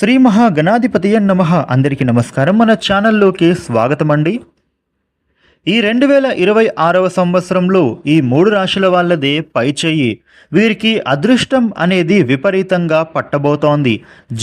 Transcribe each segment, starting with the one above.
శ్రీ మహాగణాధిపతియ నమః. అందరికీ నమస్కారం. మన ఛానల్లోకి స్వాగతం అండి. ఈ 2026వ సంవత్సరంలో ఈ 3 రాశుల వాళ్ళదే పైచేయి. వీరికి అదృష్టం అనేది విపరీతంగా పట్టబోతోంది.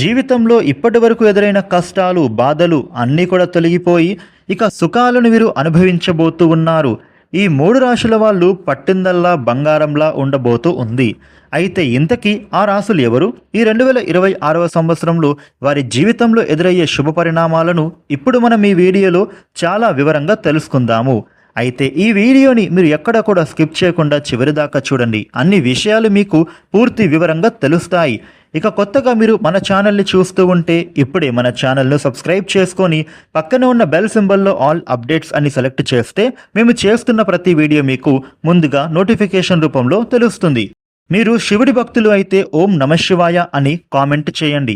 జీవితంలో ఇప్పటి వరకు ఎదురైన కష్టాలు, బాధలు అన్నీ కూడా తొలగిపోయి ఇక సుఖాలను వీరు అనుభవించబోతూ ఉన్నారు. ఈ 3 రాశుల వాళ్ళు పట్టిందల్లా బంగారంలా ఉండబోతూ ఉంది. అయితే ఇంతకీ ఆ రాశులు ఎవరు? ఈ 2026వ సంవత్సరంలో వారి జీవితంలో ఎదురయ్యే శుభ పరిణామాలను ఇప్పుడు మనం ఈ వీడియోలో చాలా వివరంగా తెలుసుకుందాము. అయితే ఈ వీడియోని మీరు ఎక్కడ కూడా స్కిప్ చేయకుండా చివరిదాకా చూడండి. అన్ని విషయాలు మీకు పూర్తి వివరంగా తెలుస్తాయి. ఇక కొత్తగా మీరు మన ఛానల్ని చూస్తూ ఉంటే ఇప్పుడే మన ఛానల్ను సబ్స్క్రైబ్ చేసుకొని పక్కన ఉన్న బెల్ సింబల్లో ఆల్ అప్డేట్స్ అని సెలెక్ట్ చేస్తే మేము చేస్తున్న ప్రతి వీడియో మీకు ముందుగా నోటిఫికేషన్ రూపంలో తెలుస్తుంది. మీరు శివుడి భక్తులు అయితే ఓం నమఃశివాయ అని కామెంట్ చేయండి.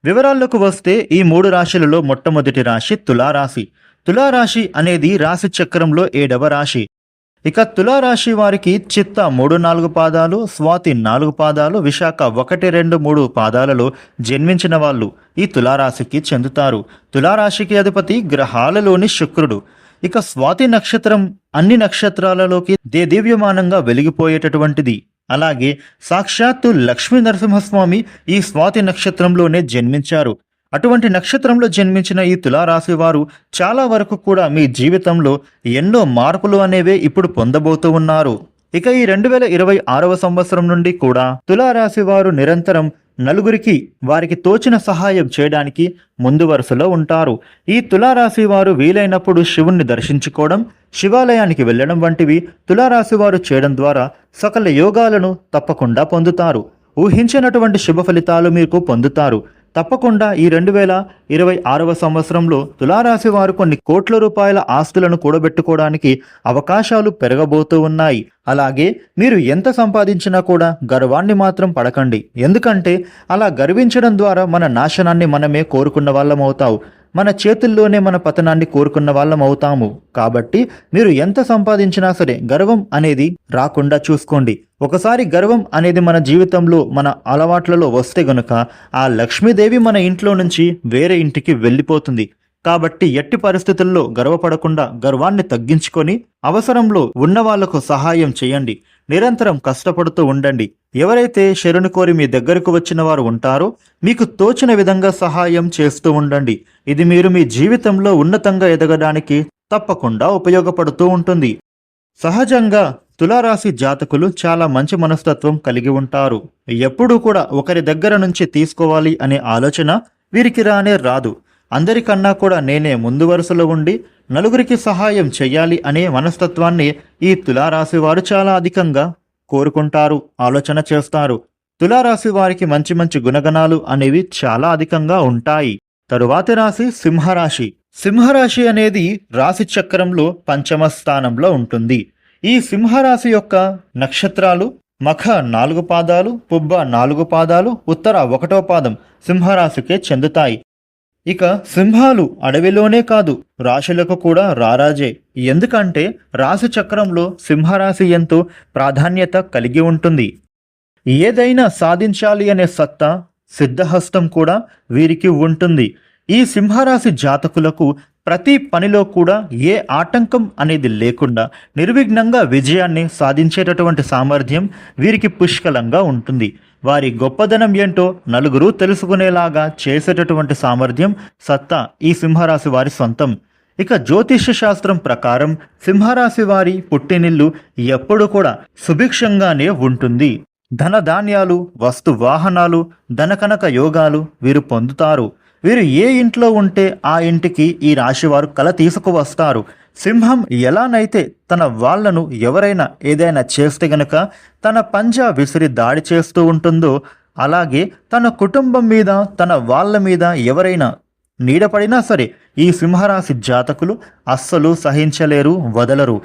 వివరాల్లోకి వస్తే ఈ 3 రాశులలో మొట్టమొదటి రాశి తులారాశి. తులారాశి అనేది రాశి చక్రంలో 7వ రాశి. ఇక తులారాశి వారికి చిత్త 3-4 పాదాలు, స్వాతి 4 పాదాలు, విశాఖ 1-2-3 పాదాలలో జన్మించిన వాళ్ళు ఈ తులారాశికి చెందుతారు. తులారాశికి అధిపతి గ్రహాలలోని శుక్రుడు. ఇక స్వాతి నక్షత్రం అన్ని నక్షత్రాలలోకి దేదీవ్యమానంగా వెలిగిపోయేటటువంటిది. అలాగే సాక్షాత్తు లక్ష్మీ నరసింహస్వామి ఈ స్వాతి నక్షత్రంలోనే జన్మించారు. అటువంటి నక్షత్రంలో జన్మించిన ఈ తులారాశి వారు చాలా వరకు కూడా మీ జీవితంలో ఎన్నో మార్పులు అనేవే ఇప్పుడు పొందబోతూ ఉన్నారు. ఇక ఈ 2026వ సంవత్సరం నుండి కూడా తులారాశి వారు నిరంతరం నలుగురికి వారికి తోచిన సహాయం చేయడానికి ముందు వరుసలో ఉంటారు. ఈ తులారాశి వారు వీలైనప్పుడు శివుణ్ణి దర్శించుకోవడం, శివాలయానికి వెళ్ళడం వంటివి తులారాశి వారు చేయడం ద్వారా సకల యోగాలను తప్పకుండా పొందుతారు. ఊహించినటువంటి శుభ ఫలితాలు మీకు పొందుతారు. తప్పకుండా ఈ 2026వ సంవత్సరంలో తులారాశి వారు కొన్ని కోట్ల రూపాయల ఆస్తులను కూడబెట్టుకోవడానికి అవకాశాలు పెరగబోతూ ఉన్నాయి. అలాగే మీరు ఎంత సంపాదించినా కూడా గర్వాన్ని మాత్రం పడకండి. ఎందుకంటే అలా గర్వించడం ద్వారా మన నాశనాన్ని మనమే కోరుకున్న వాళ్ళం అవుతావు. మన చేతుల్లోనే మన పతనాన్ని కోరుకున్న వాళ్ళం అవుతాము. కాబట్టి మీరు ఎంత సంపాదించినా సరే గర్వం అనేది రాకుండా చూసుకోండి. ఒకసారి గర్వం అనేది మన జీవితంలో మన అలవాట్లలో వస్తే గనుక ఆ లక్ష్మీదేవి మన ఇంట్లో నుంచి వేరే ఇంటికి వెళ్ళిపోతుంది. కాబట్టి ఎట్టి పరిస్థితుల్లో గర్వపడకుండా గర్వాన్ని తగ్గించుకొని అవసరంలో ఉన్న వాళ్లకు సహాయం చేయండి. నిరంతరం కష్టపడుతూ ఉండండి. ఎవరైతే శరణు కోరి మీ దగ్గరకు వచ్చిన వారు ఉంటారో మీకు తోచిన విధంగా సహాయం చేస్తూ ఉండండి. ఇది మీరు మీ జీవితంలో ఉన్నతంగా ఎదగడానికి తప్పకుండా ఉపయోగపడుతూ ఉంటుంది. సహజంగా తులారాశి జాతకులు చాలా మంచి మనస్తత్వం కలిగి ఉంటారు. ఎప్పుడూ కూడా ఒకరి దగ్గర నుంచి తీసుకోవాలి అనే ఆలోచన వీరికి రాదు. అందరికన్నా కూడా నేనే ముందు వరుసలో ఉండి నలుగురికి సహాయం చెయ్యాలి అనే మనస్తత్వాన్ని ఈ తులారాశి వారు చాలా అధికంగా కోరుకుంటారు, ఆలోచన చేస్తారు. తులారాశి వారికి మంచి మంచి గుణగణాలు అనేవి చాలా అధికంగా ఉంటాయి. తరువాతి రాశి సింహరాశి. సింహరాశి అనేది రాశి చక్రంలో 5వ స్థానంలో ఉంటుంది. ఈ సింహరాశి యొక్క నక్షత్రాలు మఖ 4 పాదాలు, పుబ్బ 4 పాదాలు, ఉత్తర 1వ పాదం సింహరాశికే చెందుతాయి. ఇక సింహాలు అడవిలోనే కాదు రాశులకు కూడా రారాజే. ఎందుకంటే రాశి చక్రంలో సింహరాశి ఎంతో ప్రాధాన్యత కలిగి ఉంటుంది. ఏదైనా సాధించాలి అనే సత్తా, సిద్ధహస్తం కూడా వీరికి ఉంటుంది. ఈ సింహరాశి జాతకులకు ప్రతి పనిలో కూడా ఏ ఆటంకం అనేది లేకుండా నిర్విఘ్నంగా విజయాన్ని సాధించేటటువంటి సామర్థ్యం వీరికి పుష్కలంగా ఉంటుంది. వారి గొప్పదనం ఏంటో నలుగురు తెలుసుకునేలాగా చేసేటటువంటి సామర్థ్యం, సత్తా ఈ సింహరాశి వారి సొంతం. ఇక జ్యోతిష్య శాస్త్రం ప్రకారం సింహరాశి వారి పుట్టినిల్లు ఎప్పుడు కూడా సుభిక్షంగానే ఉంటుంది. ధనధాన్యాలు, వస్తు వాహనాలు, ధనకనక యోగాలు వీరు పొందుతారు. వీరు ఏ ఇంట్లో ఉంటే ఆ ఇంటికి ఈ రాశివారు కల తీసుకువస్తారు. సింహం ఎలానైతే తన వాళ్లను ఎవరైనా ఏదైనా చేస్తే గనక తన పంజా విసిరి దాడి చేస్తూ ఉంటుందో అలాగే తన కుటుంబం మీద, తన వాళ్ళ మీద ఎవరైనా నీడపడినా సరే ఈ సింహరాశి జాతకులు అస్సలు సహించలేరు, వదలరు.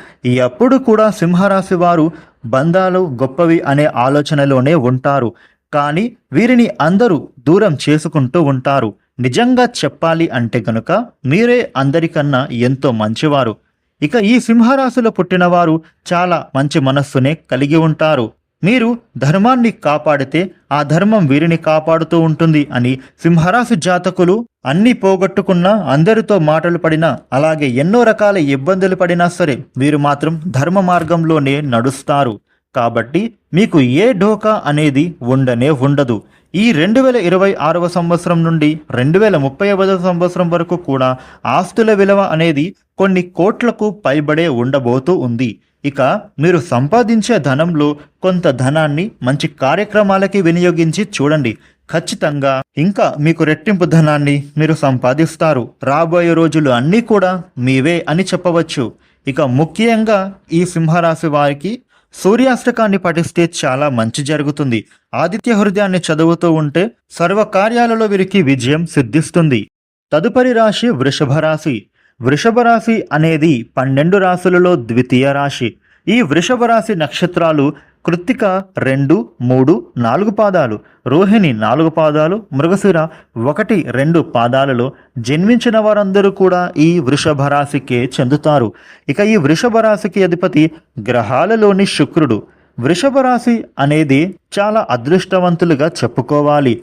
ఎప్పుడు కూడా సింహరాశి వారు బంధాలు గొప్పవి అనే ఆలోచనలోనే ఉంటారు. కానీ వీరిని అందరూ దూరం చేసుకుంటూ ఉంటారు. నిజంగా చెప్పాలి అంటే గనుక మీరే అందరికన్నా ఎంతో మంచివారు. ఇక ఈ సింహరాశిలో పుట్టినవారు చాలా మంచి మనస్సునే కలిగి ఉంటారు. మీరు ధర్మాన్ని కాపాడితే ఆ ధర్మం వీరిని కాపాడుతూ ఉంటుంది అని సింహరాశి జాతకులు అన్ని పోగొట్టుకున్నా, అందరితో మాటలు పడినా, అలాగే ఎన్నో రకాల ఇబ్బందులు పడినా సరే వీరు మాత్రం ధర్మ మార్గంలోనే నడుస్తారు. కాబట్టి మీకు ఏ ఢోకా అనేది ఉండదు. ఈ 2026వ సంవత్సరం నుండి 2030వ సంవత్సరం వరకు కూడా ఆస్తుల విలువ అనేది కొన్ని కోట్లకు పైబడే ఉండబోతూ ఉంది. ఇక మీరు సంపాదించే ధనంలో కొంత ధనాన్ని మంచి కార్యక్రమాలకి వినియోగించి చూడండి. ఖచ్చితంగా ఇంకా మీకు రెట్టింపు ధనాన్ని మీరు సంపాదిస్తారు. రాబోయే రోజులు అన్నీ కూడా మీవే అని చెప్పవచ్చు. ఇక ముఖ్యంగా ఈ సింహరాశి వారికి సూర్యాష్టకాన్ని పఠిస్తే చాలా మంచి జరుగుతుంది. ఆదిత్య హృదయాన్ని చదువుతూ ఉంటే సర్వకార్యాలలో వీరికి విజయం సిద్ధిస్తుంది. తదుపరి రాశి వృషభ రాశి. వృషభ రాశి అనేది 12 రాశులలో ద్వితీయ రాశి. ఈ వృషభ రాశి నక్షత్రాలు కృత్తిక 2, 3, 4 పాదాలు, రోహిణి 4 పాదాలు, మృగశిర 1, 2 పాదాలలో జన్మించిన వారందరూ కూడా ఈ వృషభ రాశికే చెందుతారు. ఇక ఈ వృషభ రాశికి అధిపతి గ్రహాలలోని శుక్రుడు. వృషభ రాశి అనేది చాలా అదృష్టవంతులుగా చెప్పుకోవాలి.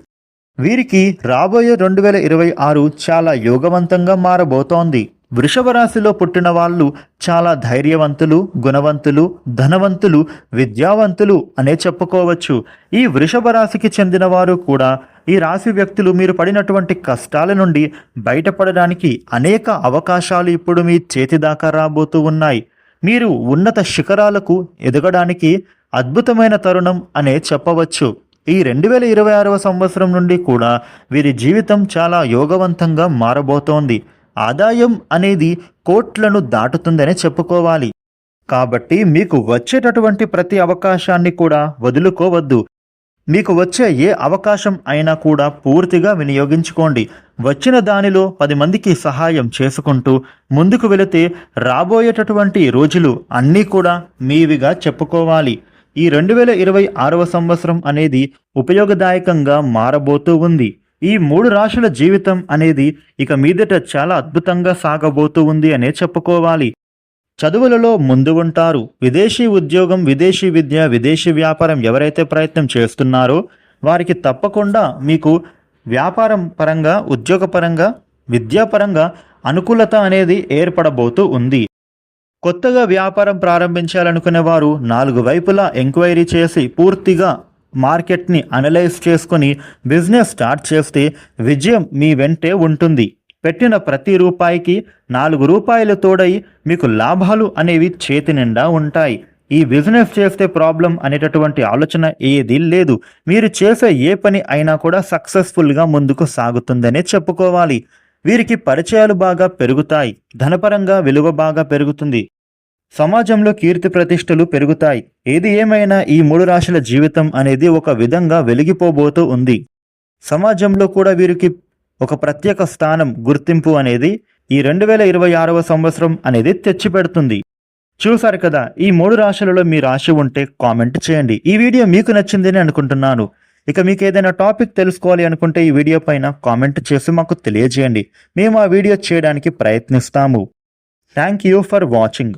వీరికి రాబోయే 2026 చాలా యోగవంతంగా మారబోతోంది. వృషభ రాశిలో పుట్టిన వాళ్ళు చాలా ధైర్యవంతులు, గుణవంతులు, ధనవంతులు, విద్యావంతులు అనే చెప్పుకోవచ్చు. ఈ వృషభ రాశికి చెందిన వారు కూడా ఈ రాశి వ్యక్తులు మీరు పడినటువంటి కష్టాల నుండి బయటపడడానికి అనేక అవకాశాలు ఇప్పుడు మీ చేతి దాకా రాబోతూ ఉన్నాయి. మీరు ఉన్నత శిఖరాలకు ఎదగడానికి అద్భుతమైన తరుణం అనే చెప్పవచ్చు. ఈ 2026వ సంవత్సరం నుండి కూడా వీరి జీవితం చాలా యోగవంతంగా మారబోతోంది. ఆదాయం అనేది కోట్లను దాటుతుందనే చెప్పుకోవాలి. కాబట్టి మీకు వచ్చేటటువంటి ప్రతి అవకాశాన్ని కూడా వదులుకోవద్దు. మీకు వచ్చే ఏ అవకాశం అయినా కూడా పూర్తిగా వినియోగించుకోండి. వచ్చిన దానిలో 10 మందికి సహాయం చేసుకుంటూ ముందుకు వెళితే రాబోయేటటువంటి రోజులు అన్నీ కూడా మీవిగా చెప్పుకోవాలి. ఈ 2026వ సంవత్సరం అనేది ఉపయోగదాయకంగా మారబోతూ ఉంది. ఈ 3 రాశుల జీవితం అనేది ఇక మీదట చాలా అద్భుతంగా సాగబోతూ ఉంది అనే చెప్పుకోవాలి. చదువులలో ముందు ఉంటారు. విదేశీ ఉద్యోగం, విదేశీ విద్య, విదేశీ వ్యాపారం ఎవరైతే ప్రయత్నం చేస్తున్నారో వారికి తప్పకుండా మీకు వ్యాపారం పరంగా, ఉద్యోగపరంగా, విద్యాపరంగా అనుకూలత అనేది ఏర్పడబోతూ ఉంది. కొత్తగా వ్యాపారం ప్రారంభించాలనుకునే వారు 4 వైపులా ఎంక్వైరీ చేసి పూర్తిగా మార్కెట్ని అనలైజ్ చేసుకుని బిజినెస్ స్టార్ట్ చేస్తే విజయం మీ వెంటే ఉంటుంది. పెట్టిన ప్రతి రూపాయికి 4 రూపాయలు తోడై మీకు లాభాలు అనేవి చేతి నిండా ఉంటాయి. ఈ బిజినెస్ చేస్తే ప్రాబ్లం అనేటటువంటి ఆలోచన ఏదీ లేదు. మీరు చేసే ఏ పని అయినా కూడా సక్సెస్ఫుల్గా ముందుకు సాగుతుందనే చెప్పుకోవాలి. వీరికి పరిచయాలు బాగా పెరుగుతాయి. ధనపరంగా విలువ బాగా పెరుగుతుంది. సమాజంలో కీర్తి ప్రతిష్టలు పెరుగుతాయి. ఏది ఏమైనా ఈ 3 రాశుల జీవితం అనేది ఒక విధంగా వెలిగిపోబోతూ ఉంది. సమాజంలో కూడా వీరికి ఒక ప్రత్యేక స్థానం, గుర్తింపు అనేది ఈ 2026వ సంవత్సరం అనేది తెచ్చిపెడుతుంది. చూసారు కదా, ఈ 3 రాశులలో మీ రాశి ఉంటే కామెంట్ చేయండి. ఈ వీడియో మీకు నచ్చిందని అనుకుంటున్నాను. ఇక మీకు ఏదైనా టాపిక్ తెలుసుకోవాలి అనుకుంటే ఈ వీడియో పైన కామెంట్ చేసి మాకు తెలియజేయండి. మేము ఆ వీడియో చేయడానికి ప్రయత్నిస్తాము. Thank you for watching.